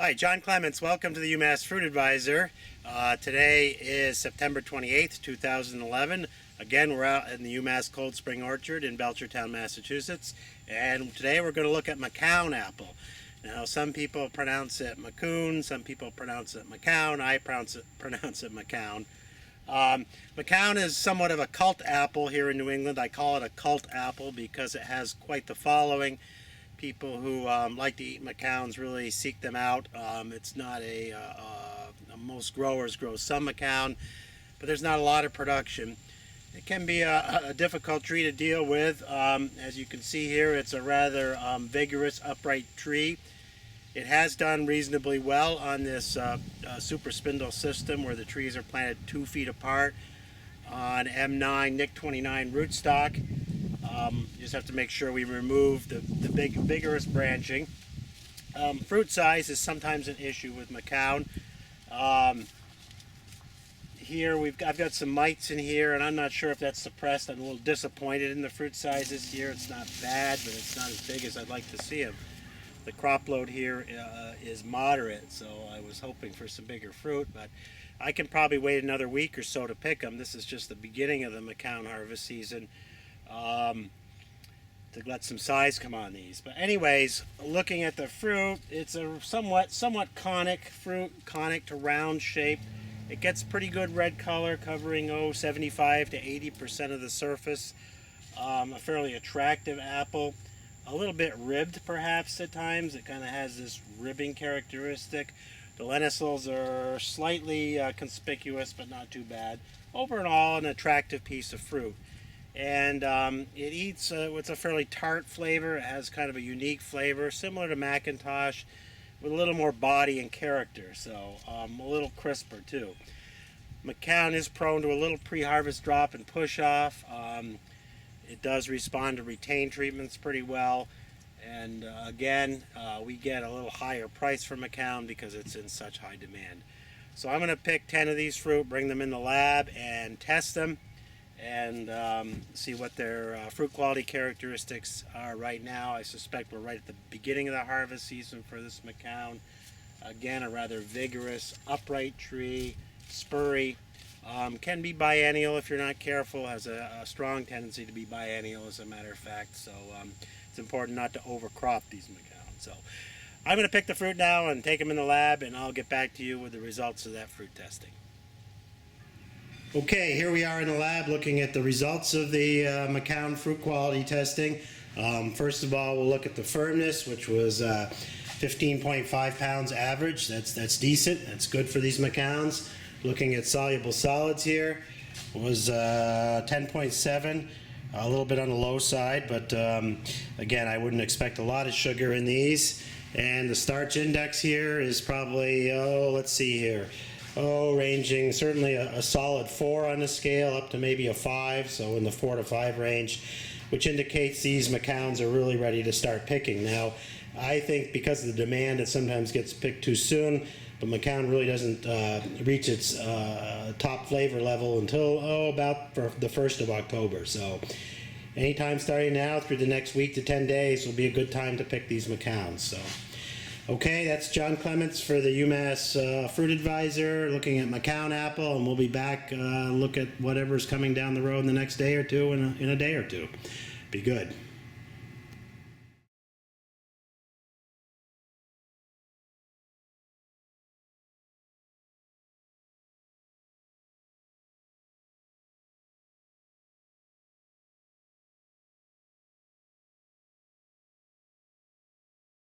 Hi, John Clements. Welcome to the UMass Fruit Advisor. Today is September 28th, 2011. Again, we're out in the UMass Cold Spring Orchard in Belchertown, Massachusetts. And today we're going to look at Macoun apple. Now, some people pronounce it Macoun, some people pronounce it Macoun. I pronounce it Macoun. Macoun is somewhat of a cult apple here in New England. I call it a cult apple because it has quite the following. People who like to eat Macouns really seek them out. It's not most growers grow some Macoun, but there's not a lot of production. It can be a difficult tree to deal with. As you can see here, it's a rather vigorous, upright tree. It has done reasonably well on this super spindle system where the trees are planted 2 feet apart on M9 Nic 29 rootstock. You just have to make sure we remove the big vigorous branching. Fruit size is sometimes an issue with Macoun. Here I've got some mites in here, and I'm not sure if that's suppressed. I'm a little disappointed in the fruit sizes here. It's not bad, but it's not as big as I'd like to see them. The crop load here is moderate, so I was hoping for some bigger fruit, but I can probably wait another week or so to pick them. This is just the beginning of the Macoun harvest season. To let some size come on these. But anyways, looking at the fruit, it's a somewhat conic fruit, conic to round shape. It gets pretty good red color, covering 75 to 80% of the surface. A fairly attractive apple. A little bit ribbed perhaps at times. It kind of has this ribbing characteristic. The lenticels are slightly conspicuous, but not too bad. Overall, an attractive piece of fruit. And it eats with a fairly tart flavor. It has kind of a unique flavor, similar to McIntosh, with a little more body and character, so a little crisper too. Macoun is prone to a little pre-harvest drop and push-off. It does respond to retain treatments pretty well, and again, we get a little higher price for Macoun because it's in such high demand. So I'm going to pick 10 of these fruit, bring them in the lab, and test them, and see what their fruit quality characteristics are right now. I suspect we're right at the beginning of the harvest season for this Macoun. Again, a rather vigorous, upright tree, spurry. Can be biennial if you're not careful, has a strong tendency to be biennial as a matter of fact, so it's important not to overcrop these Macouns. So I'm going to pick the fruit now and take them in the lab, and I'll get back to you with the results of that fruit testing. Okay, here we are in the lab looking at the results of the Macoun fruit quality testing. First of all, we'll look at the firmness, which was 15.5 pounds average. That's decent. That's good for these Macouns. Looking at soluble solids here, was 10.7, a little bit on the low side, but again, I wouldn't expect a lot of sugar in these. And the starch index here is probably, let's see here, ranging certainly a solid 4 on the scale, up to maybe a 5, so in the 4 to 5 range, which indicates these Macouns are really ready to start picking. Now, I think because of the demand, it sometimes gets picked too soon, but Macoun really doesn't reach its top flavor level until about the 1st of October. So anytime starting now through the next week to 10 days will be a good time to pick these Macouns. So, okay, that's John Clements for the UMass Fruit Advisor, looking at Macoun apple, and we'll be back look at whatever's coming down the road in the next day or two, in a day or two. Be good.